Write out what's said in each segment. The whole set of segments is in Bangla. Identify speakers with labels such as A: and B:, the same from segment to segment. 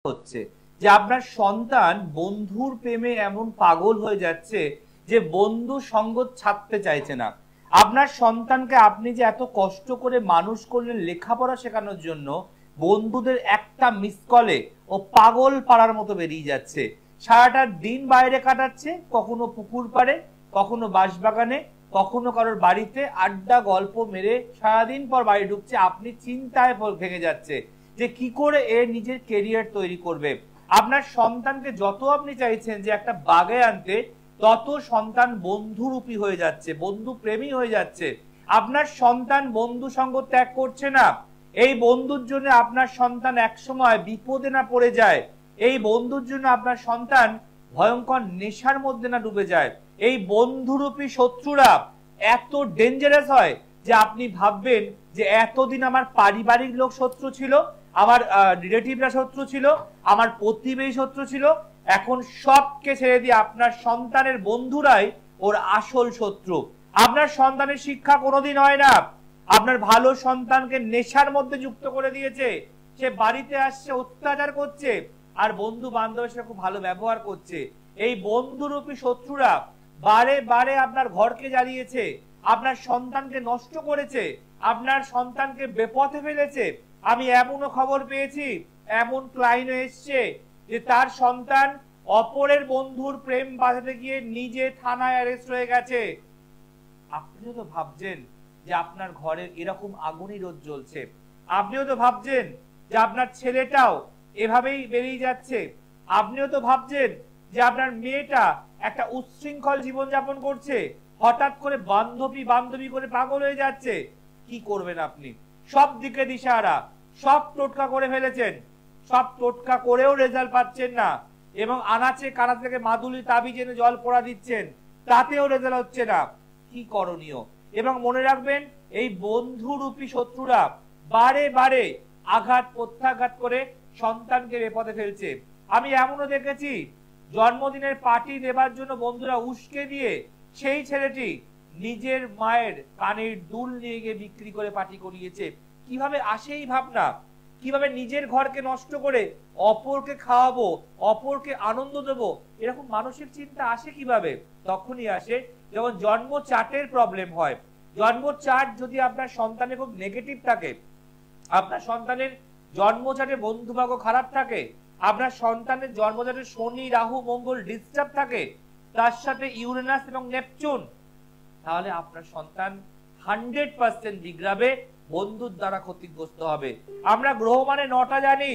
A: হচ্ছে যে আপনার সন্তান বন্ধুর প্রেমে এমন পাগল হয়ে যাচ্ছে যে বন্ধু সঙ্গ ছাড়তে চাইছে না। আপনার সন্তানকে আপনি যে এত কষ্ট করে মানুষ করলেন লেখাপড়া শেখানোর জন্য, বন্ধুদের একটা মিস কলে ও পাগল পাড়ার মতো বেরিয়ে যাচ্ছে। সারাটা দিন বাইরে কাটাচ্ছে, কখনো পুকুর পাড়ে, কখনো বাঁশবাগানে, কখনো কারোর বাড়িতে আড্ডা গল্প মেরে সারাদিন পর বাড়ি ঢুকছে। আপনি চিন্তায় ভেঙে যাচ্ছে যে কি করে এ নিজের কেরিয়ার তৈরি করবে। আপনার সন্তানকে যত আপনি চাইছেন যে একটা বাগে আনতে, তত সন্তান বন্ধুরূপী হয়ে যাচ্ছে, বন্ধু প্রেমী হয়ে যাচ্ছে। আপনার সন্তান বন্ধু সঙ্গ ত্যাগ করছে না। এই বন্ধুর জন্য আপনার সন্তান একসময় বিপদে না পড়ে যায়, এই বন্ধুর জন্য আপনার সন্তান ভয়ঙ্কর নেশার মধ্যে না ডুবে যায়। এই বন্ধুরূপী শত্রুরা এত ডেঞ্জারাস হয় যে আপনি ভাববেন যে এতদিন আমার পারিবারিক লোক শত্রু ছিল, আমার রিলেটিভরা শত্রু ছিল, আমার প্রতিবেশী শত্রু ছিল, এখন সবকে ছেড়ে দিয়ে আপনার সন্তানের বন্ধুরাই ওর আসল শত্রু। আপনার সন্তানের শিক্ষা কোনোদিন হয় না, আপনার ভালো সন্তানকে নেশার মধ্যে যুক্ত করে দিয়েছে। সে বাড়িতে আসছে, অত্যাচার করছে, আর বন্ধু বান্ধবের সাথে খুব ভালো ব্যবহার করছে। এই বন্ধুরূপী শত্রুরা বারে বারে আপনার ঘরকে জ্বালিয়েছে, আপনার সন্তানকে নষ্ট করেছে, আপনার সন্তানকে বেপথে ফেলেছে। আমি এমনও খবর পেয়েছি, এমন ক্লায়েন্ট এসছে যে তার সন্তান অপরের বন্ধুর প্রেম বাঁচাতে গিয়ে নিজে থানায় অ্যারেস্ট হয়ে গেছে। আপনিও তো ভাবছেন যে আপনার ঘরে এরকম আগুনই রোজ জ্বলছে, আপনিও তো ভাবছেন যে আপনার ছেলেটাও এভাবেই বেরিয়ে যাচ্ছে, আপনিও তো ভাবছেন যে আপনার মেয়েটা একটা উচ্ছৃঙ্খল জীবনযাপন করছে, হঠাৎ করে বান্ধবী বান্ধবী করে পাগল হয়ে যাচ্ছে। কি করবেন আপনি? সব দিকে দিশাহারা, সব টোটকা করে ফেলেছেন, সব টোটকা করেও রেজাল্ট পাচ্ছেন না, এবং আনাচে কানা থেকে মাদুলি তাবিজ এনে জল পোড়া দিচ্ছেন, তাতেও রেজাল্ট হচ্ছে না। কি করণীয়? এবং মনে রাখবেন, এই বন্ধুরূপী শত্রুরা বারে বারে আঘাত প্রত্যাঘাত করে সন্তানকে বিপদে ফেলছে। আমি এমনও দেখেছি, জন্মদিনের পার্টি দেবার জন্য বন্ধুরা উস্কে দিয়ে সেই ছেলেটি নিজের মায়ের কানের দুল নিয়ে গিয়ে বিক্রি করে পার্টি করিয়েছে। কিভাবে আসে এই ভাবনা? কিভাবে নিজের ঘরকে নষ্ট করে অপরকে খাওয়াবো, অপরকে আনন্দ দেবো, এরকম মানসিক চিন্তা আসে কিভাবে? তখনই আসে যখন জন্ম চার্টের প্রবলেম হয়। জন্ম চার্ট যদি আপনার সন্তানের খুব নেগেটিভ থাকে, আপনার সন্তানের জন্ম চার্টে বন্ধুভাগ্য খারাপ থাকে, আপনার সন্তানের জন্ম চার্টে শনি রাহু মঙ্গল ডিস্টার্ব থাকে, তার সাথে ইউরেনাস এবং নেপচুন, তাহলে আপনার সন্তান 100% বিগ্রাবে, বন্ধুর দ্বারা ক্ষতিগ্রস্ত হবে। আমরা গ্রহ মানে 9টা জানি,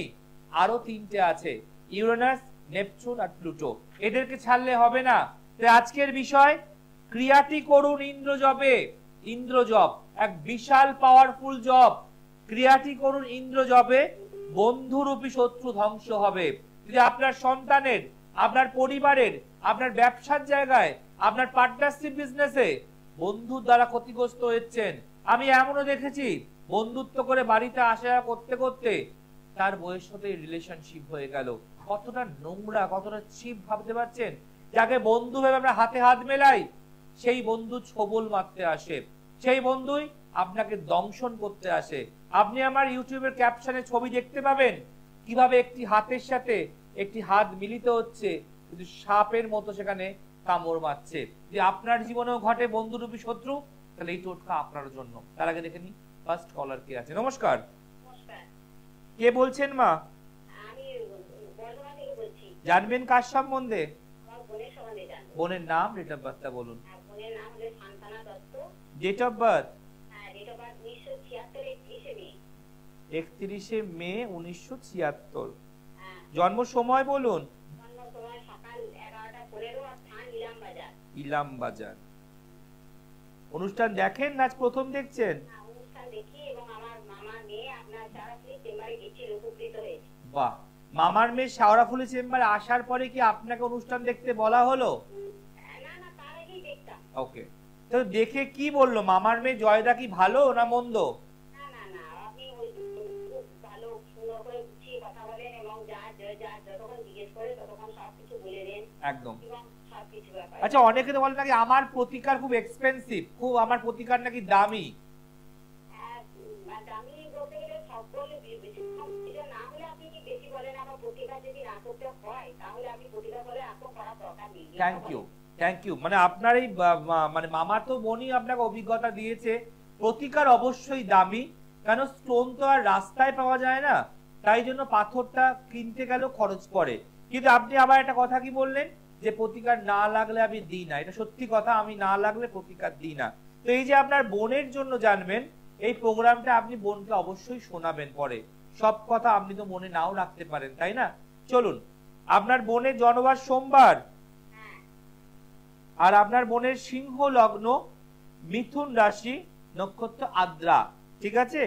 A: আরো 3টে আছে, ইউরেনাস, নেপচুন আর প্লুটো। এদেরকে ছাড়লে হবে না। তো আজকের বিষয়, ক্রিয়াটি করুন ইন্দ্রজবে। ইন্দ্রজব এক বিশাল পাওয়ারফুল জব। ক্রিয়াটি করুন ইন্দ্রজবে, বন্ধুরূপী শত্রু ধ্বংস হবে। যদি আপনার সন্তানের, আপনার পরিবারের, আপনার ব্যবসার জায়গায়, আপনার পার্টনারশিপ বিজনেসে বন্ধুর দ্বারা ক্ষতিগ্রস্ত হচ্ছেন, আমি এমনও দেখেছি বন্ধুত্ব করে বাড়িতে আসা করতে করতে তার বউয়ের সাথে রিলেশনশিপ হয়ে গেল। কতটা নোংরা, কতটা চিপ ভাবতে পারছেন? যাকে বন্ধু ভেবে আমরা হাতে হাত মেলাই, সেই বন্ধু ছোবল মারতে আসে, সেই বন্ধুই আপনাকে দংশন করতে আসে। আপনি আমার ইউটিউবের ক্যাপশনে ছবি দেখতে পাবেন, কিভাবে একটি হাতের সাথে একটি হাত মিলিত হচ্ছে, কিন্তু সাপের মতো সেখানে কামড় মারছে। যে আপনার জীবনেও ঘটে বন্ধুরূপী শত্রু, তাহলে এই টোটকা আপনার জন্য। তার আগে দেখে নি ফার্স্ট কলার কে আছে। নমস্কার, কে বলছেন মা? জানবেন কার সম্বন্ধে? বোনের নাম, ডেট অফ বার্থটা বলুন। ডেট অফ বার্থ 31শে মে 1976। জন্ম সময় বলুন। ইলাম বাজার। অনুষ্ঠান দেখেন না প্রথম দেখছেন? বাহ, মামার মেয়ে শাওরাফুলি চেম্বারে আসার পরে কি আপনাকে অনুষ্ঠান দেখতে বলা হলো? ওকে, তো দেখে কি বললো মামার মেয়ে জয়দা? কি ভালো না মন্দ? একদম। আচ্ছা, অনেকে তো বলে নাকি আমার প্রতিকার খুব এক্সপেন্সিভ, খুব আমার প্রতিকার নাকি দামি। Thank you. মানে আপনার এই মানে মামাতো বোনই আপনাকে অভিজ্ঞতা দিয়েছে। প্রতিকার অবশ্যই দামি, কারণ স্টোন তো আর রাস্তায় পাওয়া যায় না, তাই জন্য পাথরটা কিনতে গেলেও খরচ পড়ে। কিন্তু আপনি আবার একটা কথা কি বললেন যে প্রতিকার না লাগলে আমি দিই না, এটা সত্যি কথা, আমি না লাগলে প্রতিকার দিই না। তো এই যে আপনার বোনের জন্য জানবেন, এই প্রোগ্রামটা আপনি বোনকে অবশ্যই শোনাবেন পরে। সব কথা আপনি তো মনে নাও রাখতে পারেন, তাই না? চলুন, আপনার বোনের জন্মবার সোমবার, আর আপনার বোনের সিংহ লগ্ন, মিথুন রাশি, নক্ষত্র আদ্রা, ঠিক আছে?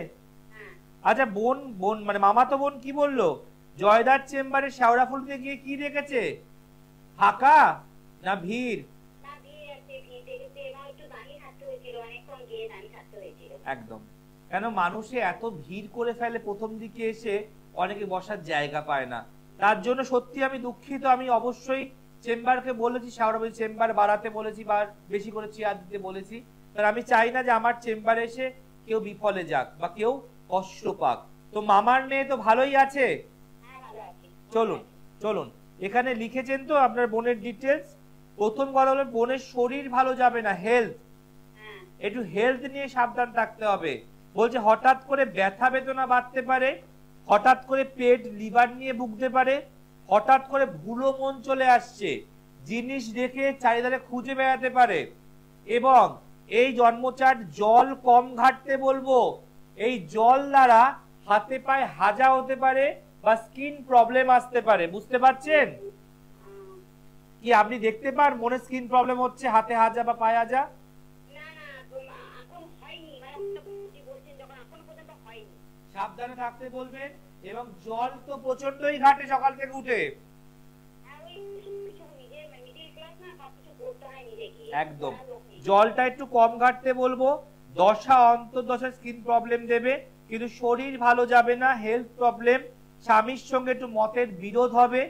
A: আচ্ছা, বোন বোন মানে মামাতো বোন কি বললো? জয়দার চেম্বারে শেওড়া ফুলতে গিয়ে কি দেখেছে? ফাঁকা না ভিড়? একদম, কেন মানুষে এত ভিড় করে ফেলে প্রথম দিকে এসে, অনেকে বসার জায়গা পায় না। তার জন্য সত্যি আমি দুঃখিত। আমি অবশ্যই চেম্বারকে বলেছি শেওড়াবাড়ি চেম্বার বাড়াতে বলেছি, বা বেশি করে চেয়ার দিতে বলেছি, কারণ আমি চাই না যে আমার চেম্বারে এসে কেউ বিফলে যাক বা কেউ কষ্ট পাক। তো মামার মেয়ে তো ভালোই আছে। চলুন চলুন, এখানে লিখেছেন তো আপনার বোনের ডিটেলস। প্রথম কথা হলো বোনের শরীর ভালো যাবে না, হেলথ, একটু হেলথ নিয়ে সাবধান থাকতে হবে। বলছে হঠাৎ করে ব্যথা বেদনা বাড়তে পারে, হঠাৎ করে পেট লিভার নিয়ে ভুগতে পারে, হঠাৎ করে ভুলো মন চলে আসছে, জিনিস দেখে চারিধারে খুঁজে বেড়াতে পারে, এবং এই জন্মচাট জল কম ঘাটতে বলবো। এই জল দ্বারা হাতে পায়ে হাজা হতে পারে বা স্কিন প্রবলেম আসতে পারে। বুঝতে পারছেন কি? আপনি দেখতে পান মনে স্কিন প্রবলেম হচ্ছে, হাতে হাজা বা পায়ে হাজা? সাবধানে থাকতে বলবেন। এবং জল তো প্রচন্ডই ঘাটে সকাল থেকে উঠে। একদম, জলটা একটু কম ঘাটতে বলবো। দশা অন্তর্দশা স্কিন প্রবলেম দেবে, কিন্তু শরীর ভালো যাবে না, হেলথ প্রবলেম। স্বামীর সঙ্গে একটু মতের বিরোধ হবে,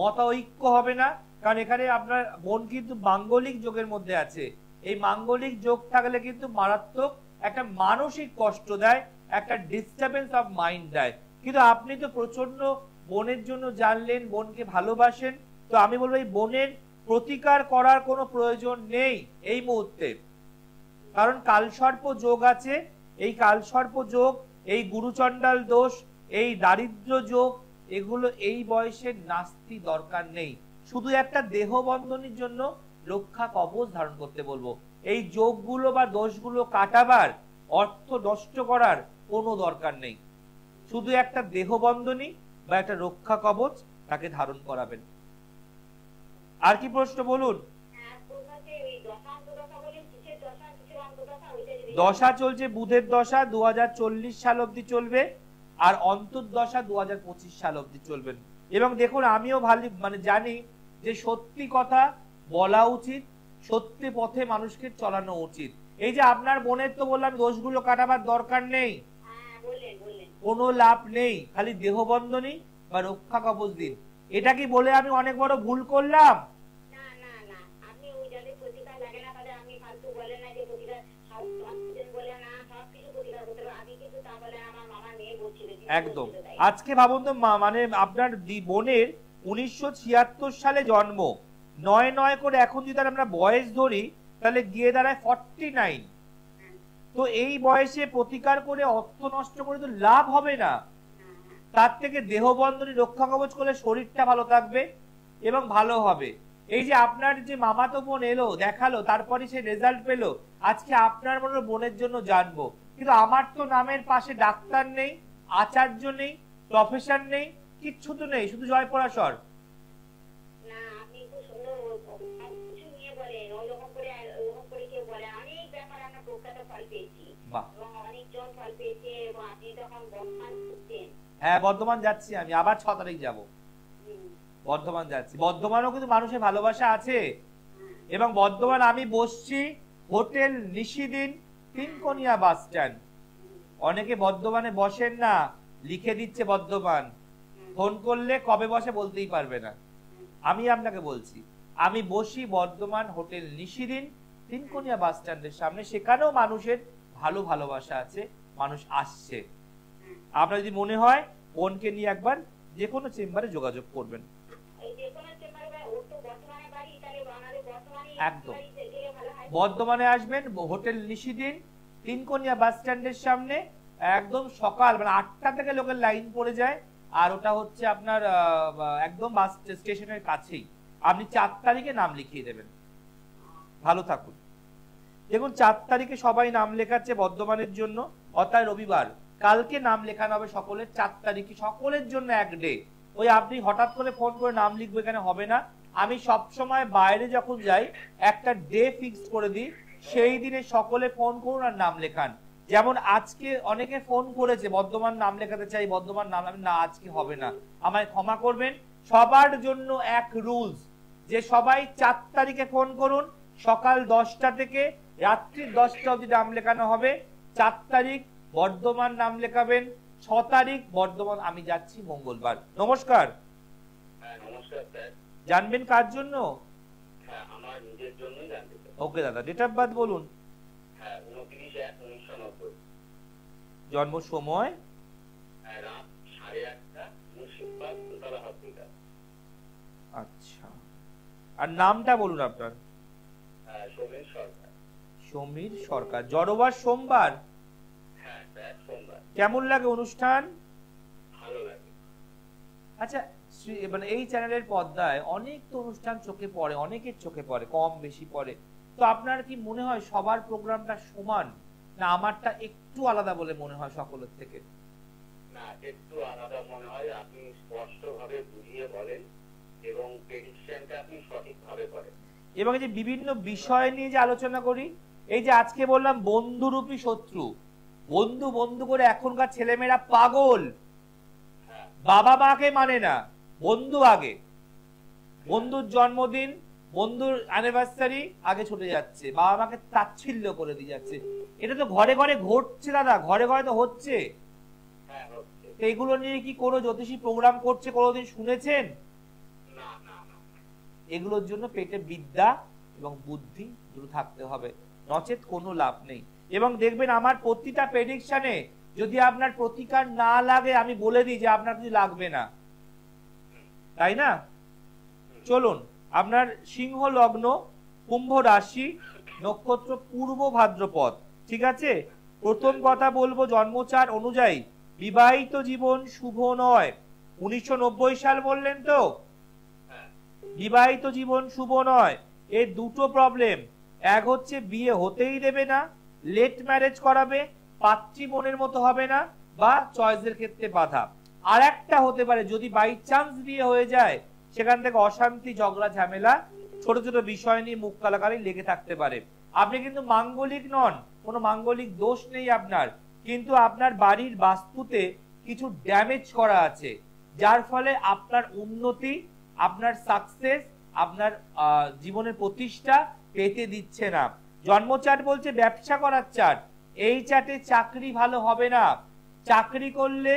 A: মতানৈক্য হবে না, কারণ এখানে আপনার বোন কিন্তু মাঙ্গলিক যোগের মধ্যে আছে। এই মাঙ্গলিক যোগ থাকলে কিন্তু মারাত্মক একটা মানসিক কষ্ট দেয়, একটা ডিস্টারবেন্স অফ মাইন্ড দেয়। কিন্তু আপনি তো প্রচন্ড বোনের জন্য জানলেন, বোনকে ভালোবাসেন, তো আমি বলবো এই বোনের প্রতিকার করার কোনো প্রয়োজন নেই এই মুহূর্তে, কারণ কালসর্প যোগ আছে। এই কালসর্প যোগ, এই গুরুচণ্ডাল দোষ, এই দারিদ্র যোগ, এগুলো এই বয়সে নাস্তি দরকার নেই। শুধু একটা দেহ বন্ধনীর জন্য রক্ষা কবচ ধারণ করতে বলবো। এই যোগগুলো বা দোষগুলো কাটাবার, অর্থ নষ্ট করার কোনো দরকার নেই। শুধু একটা দেহ বন্ধনী বা একটা রক্ষা কবচ তাকে ধারণ করাবেন। আর কি প্রশ্ন বলুন? দশা চলছে বুধের দশা, 2040 সাল অব্দি চলবে, আর অন্তর্দশা 2025 সাল অব্দি চলবেন। এবং দেখুন, আমিও ভালো মানে জানি যে সত্যি কথা বলা উচিত, সত্যি পথে মানুষকে চলানো উচিত। এই যে আপনার বোনের তো বললাম দোষগুলো কাটাবার দরকার নেই, কোনো লাভ নেই, খালি দেহবন্ধনী বা রক্ষা কবচ দিন। এটা কি বলে আমি অনেক বড় ভুল করলাম? একদম। আজকে ভাবুন তো, মানে আপনার বোনের 1976 সালে জন্ম, 9 করে এখন যদি আমরা বয়স ধরি তাহলে গিয়ে দাঁড়ায় 49। তো এই বয়সে প্রতিকার করে অর্থ নষ্ট করে তো লাভ হবে না। তার থেকে দেহবন্ধনী রক্ষা কবচ করলে শরীরটা ভালো থাকবে এবং ভালো হবে। এই যে আপনার যে মামাতো বোন এলো, দেখালো, তারপরে সে রেজাল্ট পেলো, আজকে আপনার মনে বোনের জন্য জানবো। কিন্তু আমার তো নামের পাশে ডাক্তার নেই, আচার্য নেই, প্রফেসর নেই, কিচ্ছু তো নেই, শুধু জয়পরাশর। হ্যাঁ, বর্ধমান যাচ্ছি আমি, আবার 6 তারিখ যাবো। বর্ধমান যাচ্ছি। বর্ধমানও কিন্তু মানুষের ভালোবাসা আছে। এবং বর্ধমান আমি বসছি হোটেল নিশিদিন, তিনকোনিয়া বাস স্ট্যান্ড। অনেকে বর্ধমানে বসেন না, লিখে দিচ্ছে বর্ধমান, ফোন করলে কবে বসে বলতেই পারবে না। আমি আপনাকে বলছি, আমি বসি বর্ধমান হোটেল নিশিদিন, তিনকোনিয়া বাস স্ট্যান্ডের সামনে। সেখানেও মানুষের ভালোবাসা আছে, মানুষ আসছে। আপনার যদি মনে হয় বোনকে নিয়ে একবার যে কোনো চেম্বারে যোগাযোগ করবেন। একদম বর্ধমানে আসবেন, হোটেল নিশিদিন, তিনকোনিয়া বাস স্ট্যান্ডের সামনে, একদম সকাল মানে 8টা থেকে লোকের লাইন পড়ে যায়। আর ওটা হচ্ছে আপনার একদম বাস স্টেশনের কাছেই। আপনি 4 তারিখে নাম লিখিয়ে দেবেন। ভালো থাকুন। দেখুন 4 তারিখে সবাই নাম লেখাচ্ছে বর্ধমানের জন্য, অর্থাৎ রবিবার। কালকে নাম লেখানো হবে সকলের, 4 তারিখে সকলের জন্য এক ডে। ওই আপনি হঠাৎ করে ফোন করে নাম লিখবো এখানে হবে না। আমি সব সময় বাইরে যখন যাই একটা ডে ফিক্সড করে দিই, সেই দিনে সকলে ফোন করুন আর নাম লেখান। যেমন আজকে অনেকে ফোন করেছে বর্ধমান নাম লেখাতে চাই, বর্ধমান নাম, না আজকে হবে না, আমায় ক্ষমা করবেন। সবার জন্য এক রুলস যে সবাই 4 তারিখে ফোন করুন, সকাল 10টা থেকে রাত্রি 10টা অবধি নাম লেখানো হবে। 4 তারিখ বর্ধমান নাম লেখাবেন, 6 তারিখ বর্ধমান। আমি যাচ্ছি মঙ্গলবার। নমস্কার।
B: নমস্কার স্যার।
A: জানবেন কার জন্য?
B: আমার নিজের জন্যই জানতে চাই।
A: ওকে দাদা, ডেট অফ বার্থ বলুন।
B: 29/1/1990।
A: জন্ম সময়?
B: রাত 8:30টা, মুর্শিদাবাদ, দোতলা হসপিটাল।
A: আচ্ছা, আর নামটা বলুন আপনার?
B: সমীর সরকার।
A: সমীর সরকার। জড়বার সোমবার?
B: হ্যাঁ স্যার, সোমবার।
A: কেমন লাগে অনুষ্ঠান?
B: ভালো লাগে।
A: আচ্ছা, মানে এই চ্যানেলের পর্দায় অনেক তো অনুষ্ঠান চোখে পড়ে, অনেকের চোখে পড়ে, কম বেশি পড়ে। তো আপনার কি মনে হয় সবার প্রোগ্রামটা সমান, না আমারটা একটু আলাদা বলে মনে হয় সকলের থেকে?
B: না, একটু আলাদা মনে হয়। আপনি স্পষ্টভাবে বুঝিয়ে বলেন এবং প্রেডিকশনটা আপনি সঠিকভাবে করেন।
A: এবং এই যে বিভিন্ন বিষয় নিয়ে যে আলোচনা করি, এই যে আজকে বললাম বন্ধুরূপী শত্রু, বন্ধু বন্ধু করে এখনকার ছেলেমেয়েরা পাগল, বাবা মাকে মানে না, বন্ধু আগে। বন্ধুর জন্মদিন, বন্ধুর অ্যানিভার্সারি আগে ছুটে যাচ্ছে, বাবা মাকে তাচ্ছিল্য করে দিয়ে যাচ্ছে। এটা তো ঘরে ঘরে ঘটছে দাদা, ঘরে ঘরে তো হচ্ছে। এগুলো নিয়ে কি কোনো জ্যোতিষী প্রোগ্রাম করছে কোনোদিন শুনেছেন? এগুলোর জন্য পেটে বিদ্যা এবং বুদ্ধি দুটো থাকতে হবে, নচেত কোনো লাভ নেই। এবং দেখবেন আমার প্রতিটা প্রেডিকশনে যদি আপনার প্রতিকার না লাগে আমি বলে দিই যে আপনার কিছু লাগবে না, তাই না? চলুন, আপনার সিংহ লগ্ন, কুম্ভ রাশি, নক্ষত্র পূর্ব ভাদ্রপদ, ঠিক আছে? প্রথম কথা বলবো জন্মচার অনুযায়ী বিবাহিত জীবন শুভ নয়। 1990 সাল বললেন তো, বিবাহিত জীবন শুভ নয়। এর দুটো প্রবলেম, এক হচ্ছে বিয়ে হতেই দেবে না, লেট ম্যারেজ করাবে, পাত্রী মনের মতো হবে না, বা চয়েসের ক্ষেত্রে বাধা। আর একটা হতে পারে যদি বাই চান্স বিয়ে হয়ে যায়, সেখান থেকে অশান্তি, ঝগড়া, ঝামেলা, ছোট ছোট বিষয় নিয়ে মুখ কালাকালি লেগে থাকতে পারে। আপনি কিন্তু মাঙ্গলিক নন, কোনো মাঙ্গলিক দোষ নেই আপনার, কিন্তু আপনার বাড়ির বাস্তুতে কিছু ড্যামেজ করা আছে, যার ফলে আপনার উন্নতি, আপনার সাকসেস, আপনার জীবনের প্রতিষ্ঠা পেতে দিচ্ছে না। জন্মচার্ট বলছে ব্যবসা করার চার্ট, এই চার্টে চাকরি ভালো হবে না। চাকরি করলে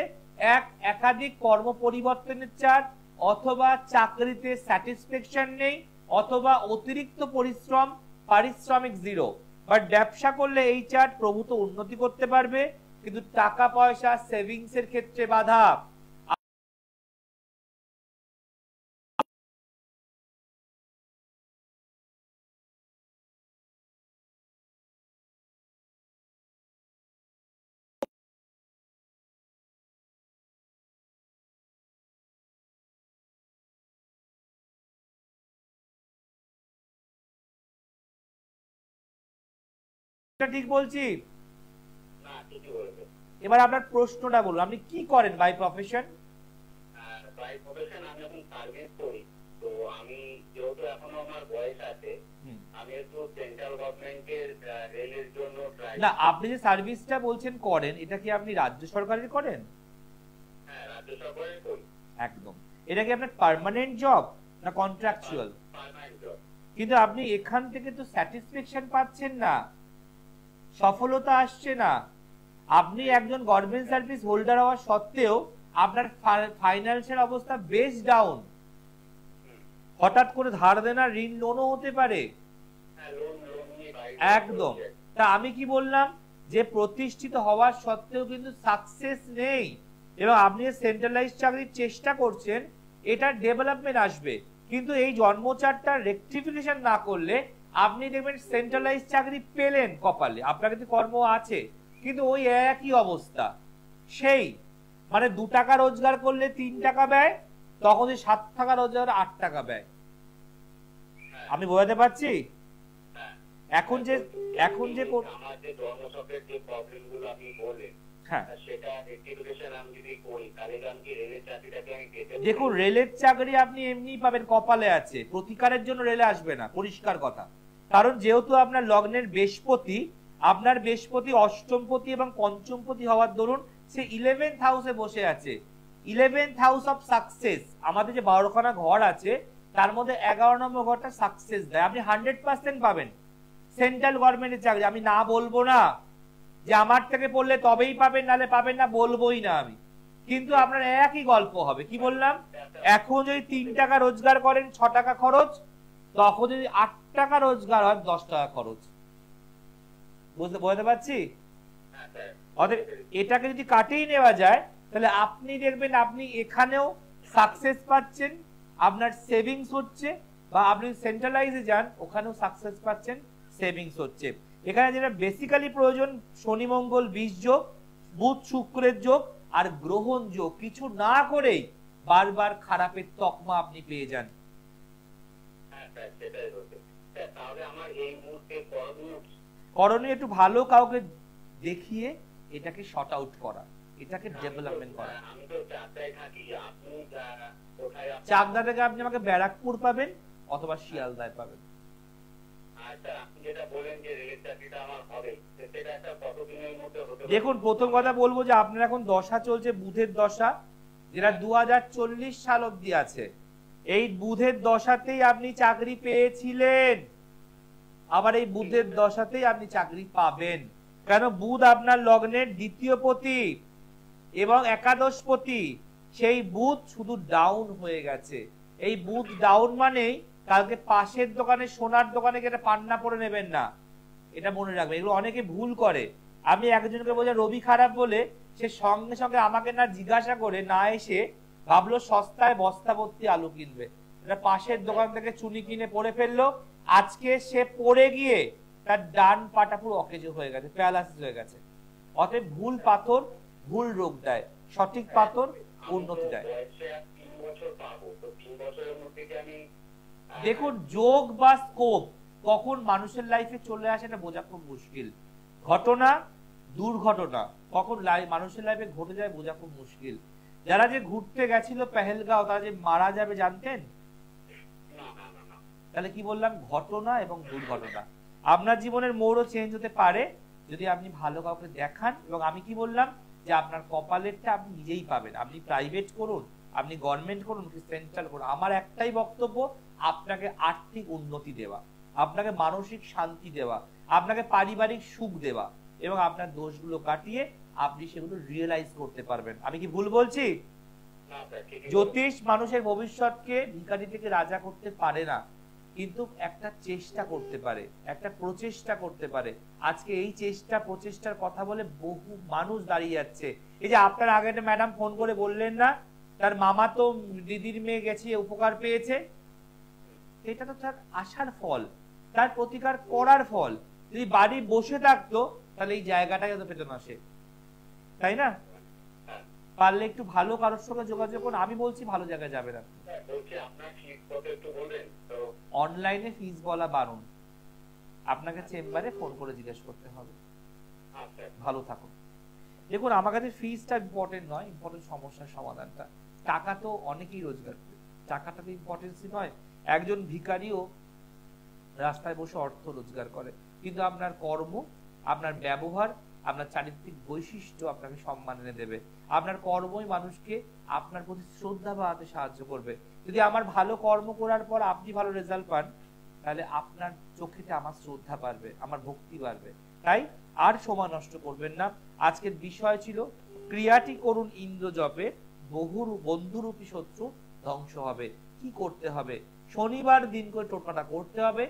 A: একাধিক কর্ম পরিবর্তনের চার্ট, অথবা চাকরিতে স্যাটিসফ্যাকশন নেই, অথবা অতিরিক্ত পরিশ্রম, পারিশ্রমিক জিরো। বাট ব্যবসা করলে এই চার্ট প্রভূত উন্নতি করতে পারবে, কিন্তু টাকা পয়সা সেভিংস এর ক্ষেত্রে বাধা। ঠিক বলছি? এবার আপনার প্রশ্নটা বলুন, আপনি কি করেন বাই প্রফেশন?
B: বাই প্রফেশন আমি এখন সার্ভিস করি। তো আমি যেহেতু এখনো আমার বয়স আছে, আমি একটু সেন্ট্রাল গভর্নমেন্টের রেলের জন্য ট্রাই।
A: না, আপনি যে সার্ভিসটা বলছেন করেন, এটা কি আপনি রাজ্য সরকারের করেন?
B: হ্যাঁ, রাজ্য সরকারের করি।
A: একদম। এটা কি আপনার পার্মানেন্ট জব না কন্ট্রাকচুয়াল?
B: Permanent job.
A: কিন্তু আপনি এখান থেকে তো স্যাটিসফ্যাকশন পাচ্ছেন না, সফলতা আসছে না। আপনি একজন গভর্নমেন্ট সার্ভিস হোল্ডার হওয়া সত্ত্বেও আপনার ফাইন্যান্সিয়াল অবস্থা বেশ ডাউন। হঠাৎ করে ধার দেনা, ঋণ, লোনও হতে পারে। একদম। তা আমি কি বললাম যে প্রতিষ্ঠিত হওয়ার সত্ত্বেও কিন্তু সাকসেস নেই। এবং আপনি যে সেন্ট্রালাইজ চাকরির চেষ্টা করছেন এটা ডেভেলপমেন্ট আসবে, কিন্তু এই জন্মচারটা রেকটিফিকেশন না করলে আপনি দেখবেন সেন্ট্রালাইজ চাকরি পেলেন কপালে, আপনার কিন্তু কর্ম আছে, কিন্তু ওই একই অবস্থা, সেই মানে 2 টাকা রোজগার করলে 3 টাকা ব্যয়, তখন 7 টাকা রোজগার 8 টাকা ব্যয়। আমি বোঝাতে পারছি? এখন যে
B: আমাদের জন্মচক্রের যে প্রবলেমগুলো আপনি বললেন,
A: হ্যাঁ
B: সেটা রেকটিফিকেশন আমি যদি করি তাহলে আমি কি রেলের চাকরিটাকে আমি পেতে পারি?
A: দেখুন, রেলের চাকরি আপনি এমনিই পাবেন, কপালে আছে, প্রতিকারের জন্য রেলে আসবে না, পরিষ্কার কথা। কারণ যেহেতু আপনার লগ্নের বৃহস্পতি, আপনার বৃহস্পতি অষ্টমপতি এবং পঞ্চমপতি হওয়ার দরুন সে 11th হাউসে বসে আছে। 11th হাউস অফ সাকসেস, আমাদের যে 12খানা ঘর আছে তার মধ্যে 11 নম্বর ঘরটা সাকসেস দেয়। আপনি 100% পাবেন সেন্ট্রাল গভর্নমেন্টের চাকরি, আমি না বলবো না যে আমার থেকে পড়লে তবেই পাবেন, নালে পাবেন না, বলবোই না আমি, কিন্তু আপনার একই গল্প হবে। কি বললাম, এখন যদি 3 টাকা রোজগার করেন 6 টাকা খরচ, তখন যদি 8 টাকা রোজগার হয় 10 টাকা খরচ। বুঝতে পারছি? অতএব এটাকে যদি কাটিয়ে নেওয়া যায় তাহলে আপনি দেখবেন আপনি এখানেও সাকসেস পাচ্ছেন, আপনার সেভিংস হচ্ছে, বা আপনি সেন্ট্রালাইজে যান ওখানেও সাকসেস পাচ্ছেন, সেভিংস হচ্ছে। এখানে যেটা বেসিক্যালি প্রয়োজন, শনি মঙ্গল 20 যোগ, বুধ শুক্রের যোগ আর গ্রহণ যোগ, কিছু না করেই বারবার খারাপের তকমা আপনি পেয়ে যান। করণীয় একটু ভালো কাউকে দেখিয়ে এটাকে শর্ট আউট করা, এটাকে ডেভেলপমেন্ট করা। চাকদা থেকে আপনি আমাকে ব্যারাকপুর পাবেন অথবা শিয়ালদায় পাবেন। দেখুন, প্রথম কথা বলবো যে আপনার এখন দশা চলছে বুধের দশা, যেটা 2040 সাল অব্দি আছে। এই বুধের দশাতেই আপনি চাকরি পেয়েছিলেন, আবার এই বুধের দশাতেই আপনি চাকরি পাবেন। কেন, বুধ আপনার লগ্নের দ্বিতীয় পতি এবং একাদশপতি, সেই বুধ শুধু ডাউন হয়ে গেছে। এই বুধ ডাউন মানেই কালকে পাশের দোকানে, সোনার দোকানে গিয়ে পান্না পরে নেবেন না, এটা মনে রাখবেন। এগুলো অনেকে ভুল করে। আমি একজনকে বলছি রবি খারাপ বলে, সে সঙ্গে সঙ্গে আমাকে না জিজ্ঞাসা করে না এসে ভাবলো সস্তায় বস্তা ভর্তি আলু কিনবে, এটা পাশের দোকান থেকে চুনি কিনে পরে ফেললো। আজকে সে পড়ে গিয়ে তার ডান পাটা পুরো অকেজো হয়ে গেছে, প্যারালাইসিস হয়ে গেছে। অতএব ভুল পাথর ভুল রোগ দেয়, সঠিক পাথর উন্নতি দেয়। দেখুন, যোগ বা স্কোপ কখন মানুষের লাইফে চলে আসে এটা বোঝা খুব মুশকিল। ঘটনা, দুর্ঘটনা কখন মানুষের লাইফে ঘটে যায় বোঝা খুব মুশকিল। যারা যে ঘুরতে গেছিল পেহেলগাঁও, তারা যে মারা যাবে জানতেন? তাহলে কি বললাম, ঘটনা এবং দুর্ঘটনা। আপনার জীবনের মোড়ও চেঞ্জ হতে পারে যদি আপনি ভালো কাউকে দেখান। এবং আমি কি বললাম যে আপনার কপালেরটা আপনি নিজেই পাবেন। আপনি প্রাইভেট করুন, আপনি গভর্নমেন্ট করুন, কি সেন্ট্রাল করুন, আমার একটাই বক্তব্য, আপনাকে আর্থিক উন্নতি দেওয়া, আপনাকে মানসিক শান্তি দেওয়া, আপনাকে পারিবারিক সুখ দেওয়া, এবং আপনার দোষগুলো কাটিয়ে আপনি সেগুলো রিয়েলাইজ করতে পারবেন। আমি কি ভুল বলছি? জ্যোতিষ মানুষের ভবিষ্যৎকে ভিখারি থেকে রাজা করতে পারে না, কিন্তু একটা চেষ্টা করতে পারে, একটা প্রচেষ্টা করতে পারে। আজকে এই চেষ্টা প্রচেষ্টার কথা বলে বহু মানুষ দাঁড়িয়ে যাচ্ছে। এই যে আপনার আগে একটা ম্যাডাম ফোন করে বললেন না, তার মামা তো দিদির মেয়ে গেছে, উপকার পেয়েছে, এটা তো তার আশার ফল, তার প্রতিকার করার ফল। যদি বাড়ি বসে থাকতো তাহলে এই জায়গাটাই হয়তো পেত না সে, তাই না? পারলে একটু ভালো কারোর সঙ্গে যোগাযোগ করুন। আমি বলছি ভালো জায়গায় যাবেন আপনি। অনলাইনে ফিস বলা বারণ, আপনাকে চেম্বারে ফোন করে জিজ্ঞেস করতে হবে। ভালো থাকুন। দেখুন, আমার কাছে ফিসটা ইম্পর্টেন্ট নয়, ইম্পর্টেন্ট সমস্যার সমাধানটা। টাকা তো অনেকেই রোজগার করে, টাকাটা তো ইম্পর্টেন্সই নয়। একজন ভিখারিও রাস্তায় বসে অর্থ রোজগার করে, কিন্তু আপনার কর্ম, আপনার ব্যবহার, আপনার চারিত্রিক বৈশিষ্ট্য আপনাকে সম্মান এনে দেবে। আপনার কর্মই মানুষকে আপনার প্রতি শ্রদ্ধা বাড়াতে সাহায্য করবে। যদি আমার ভালো কর্ম করার পর আপনি ভালো রেজাল্ট পান, তাহলে আপনার চোখেতে আমার শ্রদ্ধা বাড়বে, আমার ভক্তি বাড়বে। তাই আর সময় নষ্ট করবেন না। আজকের বিষয় ছিল ক্রিয়াটি করুন ইন্দ্র জপে, বহু বন্ধুরূপী শত্রু ধ্বংস হবে। কি করতে হবে? শনিবার দিন করে টোটকাটা করতে হবে।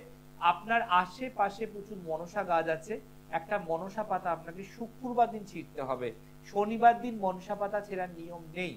A: আপনার আশেপাশে প্রচুর মনসা গাছ আছে, একটা মনসা পাতা আপনাকে শুক্রবার দিন ছিঁড়তে হবে। শনিবার দিন মনসা পাতা ছেঁড়ার নিয়ম নেই।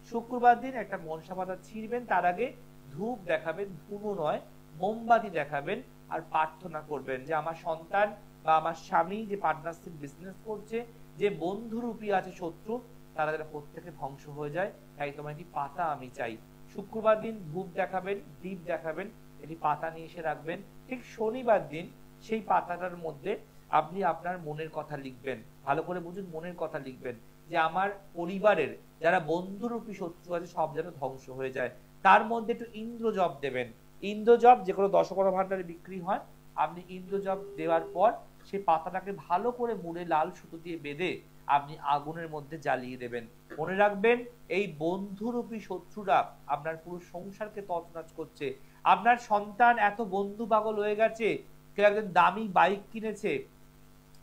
A: শুক্রবার দিন একটা মনসা পাতা ছিঁড়বেন, তার আগে ধূপ দেখাবেন, ধুনো নয় মোমবাতি দেখাবেন, আর প্রার্থনা করবেন যে আমার সন্তান বা আমার স্বামী যে পার্টনারশিপ বিজনেস করছে, যে বন্ধুরূপী আছে শত্রু, তারা যেন প্রত্যেকে ধ্বংস হয়ে যায়, তাই তোমার একটি পাতা আমি চাই। শুক্রবার দিন ধূপ দেখাবেন, দীপ দেখাবেন, এটি পাতা নিয়ে এসে রাখবেন। ঠিক শনিবার দিন সেই পাতাটার মধ্যে আপনি আপনার মনের কথা লিখবেন। ভালো করে বুঝুন, মনের কথা লিখবেন যে আমার পরিবারের যারা বন্ধুরূপী শত্রু আছে সব যেন ধ্বংস হয়ে যায়। তার মধ্যে একটু ইন্দ্রজপ দেবেন। ইন্দ্রজপ যে কোনো দশকর্মা ভান্ডারে বিক্রি হয়। আপনি ইন্দ্রজপ দেওয়ার পর সেই পাতাটাকে ভালো করে মুড়ে লাল সুতো দিয়ে বেঁধে আপনি আগুনের মধ্যে জ্বালিয়ে দেবেন। মনে রাখবেন, এই বন্ধুরূপী শত্রুরা আপনার পুরো সংসারকে তছনছ করছে। আপনার সন্তান এত বন্ধু পাগল হয়ে গেছে, কেউ একজন দামি বাইক কিনেছে,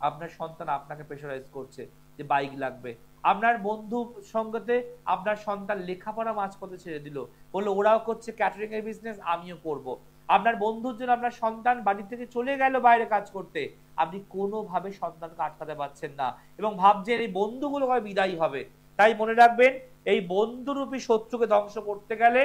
A: আপনার সন্তান আপনাকে প্রেশারাইজ করছে যে বাইক লাগবে। আপনার বন্ধু সঙ্গতে আপনার সন্তান লেখাপড়া মাঝপথে ছেড়ে দিল, বললো ওরাও করছে ক্যাটারিং এর বিজনেস, আমিও করব। আপনার বন্ধুর জন্য আপনার সন্তান বাড়ি থেকে চলে গেল বাইরে কাজ করতে, আপনি কোনোভাবে সন্তানকে আটকাতে পারছেন না এবং ভাবছেন এই বন্ধুগুলো কবে বিদায়ী হবে। তাই মনে রাখবেন, এই বন্ধুরূপী শত্রুকে ধ্বংস করতে গেলে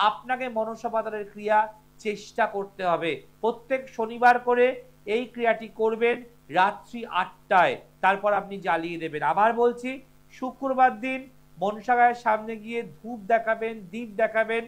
A: আপনাকে মনসা পাতারের ক্রিয়া চেষ্টা করতে হবে। প্রত্যেক শনিবার করে এই ক্রিয়াটি করবেন রাত্রি 8টায়, তারপর আপনি জ্বালিয়ে দেবেন। আবার বলছি, শুক্রবার দিন মনসা গায়ের সামনে গিয়ে ধূপ দেখাবেন, দীপ দেখাবেন,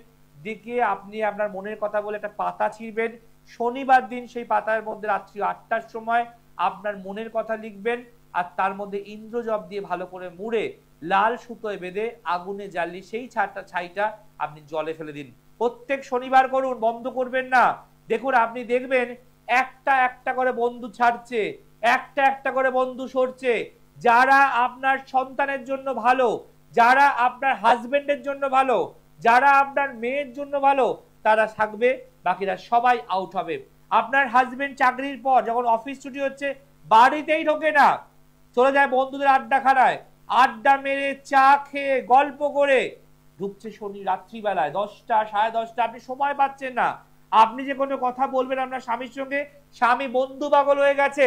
A: দেখে আপনি আপনার মনের কথা বলে একটা পাতা ছিঁড়বেন। শনিবার দিন সেই পাতার মধ্যে রাত্রি 8টার সময় আপনার মনের কথা লিখবেন, আর তার মধ্যে ইন্দ্রজপ দিয়ে ভালো করে মুড়ে লাল সুতোয় বেঁধে আগুনে জ্বালিয়ে সেই ছাইটা আপনি জলে ফেলে দিন। প্রত্যেক শনিবার করুন, বন্ধ করবেন না। দেখুন, আপনি দেখবেন একটা একটা করে বন্ধু ছাড়ছে, একটা একটা করে বন্ধু সরছে। যারা আপনার সন্তানের জন্য ভালো, যারা আপনার হাজবেন্ডের জন্য ভালো, যারা আপনার মেয়ের জন্য ভালো, তারা থাকবে, বাকিরা সবাই আউট হবে। আপনার হাজবেন্ড চাকরির পর যখন অফিস ছুটি হচ্ছে বাড়িতেই ঢোকে না, চলে যায় বন্ধুদের আড্ডাখানায়, আড্ডা মেরে চা খেয়ে গল্প করে ঢুকছে শনি রাত্রিবেলায় 10টা 10:30, আপনি সময় পাচ্ছেন না। আপনি যে কোনো কথা বলবেন আপনার স্বামীর সঙ্গে, স্বামী বন্ধু পাগল হয়ে গেছে।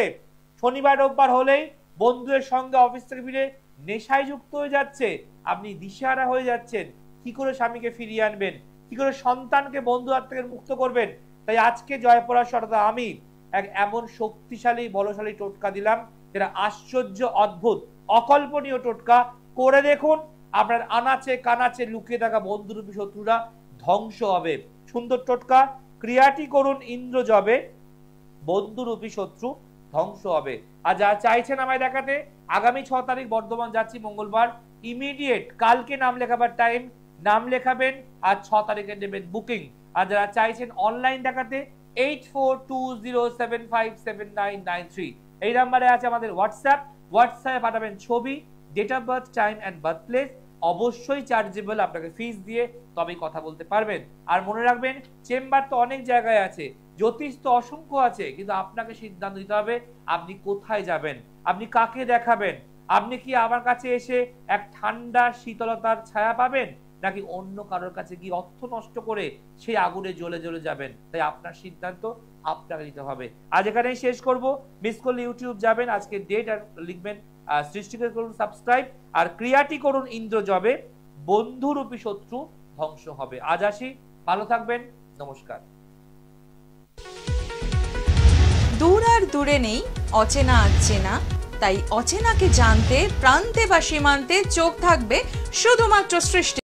A: শনিবার রোববার হলেই বন্ধুদের সঙ্গে অফিস থেকে ফিরে নেশায় যুক্ত হয়ে যাচ্ছে, আপনি দিশেহারা হয়ে যাচ্ছেন। কি করে স্বামীকে ফিরিয়ে আনবেন, কি করে সন্তানকে বন্ধু হাত থেকে মুক্ত করবেন? তাই আজকে জয়পরাশরদা আমি এক এমন শক্তিশালী বলশালী টোটকা দিলাম, যেটা আশ্চর্য, অদ্ভুত, অকল্পনীয় টোটকা। করে দেখুন, আপনার আনাচে কানাচে লুকিয়ে থাকা বন্ধুরূপী শত্রুরা ধ্বংস হবে। সুন্দর টোটকা, ক্রিয়াটি করুন ইন্দ্রজবে, বন্ধুরূপী শত্রু ধ্বংস হবে। আর যারা চাইছেন আমায় দেখাতে, আগামী 6 তারিখ বর্ধমান যাচ্ছি মঙ্গলবার, ইমিডিয়েট কালকে নাম লেখাবার টাইম, নাম লেখাবেন আর 6 তারিখে নেবেন বুকিং। আর যারা চাইছেন অনলাইন দেখাতে 8420757993 এই নাম্বারে আছে আমাদের হোয়াটসঅ্যাপে পাঠাবেন ছবি, date of birth, time and birth place. অবশ্যই চার্জেবল, আপনাকে ফিস দিয়ে তবেই কথা বলতে পারবেন। আর মনে রাখবেন, চেম্বার তো অনেক জায়গায় আছে, জ্যোতিষ তো অসংখ্য আছে, কিন্তু আপনাকে সিদ্ধান্ত নিতে হবে আপনি কোথায় যাবেন, আপনি কাকে দেখাবেন। আপনি কি আমার কাছে এসে এক ঠান্ডা শীতলতার ছায়া পাবেন, নাকি অন্য কারোর কাছে গিয়ে অর্থ নষ্ট করে সেই আগুনে জ্বলে জ্বলে যাবেন? তাই আপনার সিদ্ধান্ত আপনাকে নিতে হবে। আজ এখানেই শেষ করব। মিস করলে ইউটিউব যাবেন, আজকে ডেট আর লিখবেন, সৃষ্টিকে করুন সাবস্ক্রাইব, আর ক্রিয়াটি করুন ইন্দ্রজবে, বন্ধুরূপী শত্রু ধ্বংস হবে। আজ আসি, ভালো থাকবেন, নমস্কার।
C: দূর আর দূরে নেই অচেনা আচেনা, তাই অচেনাকে জানতে প্রান্তে বা সীমান্তে চোখ থাকবে শুধুমাত্র সৃষ্টি।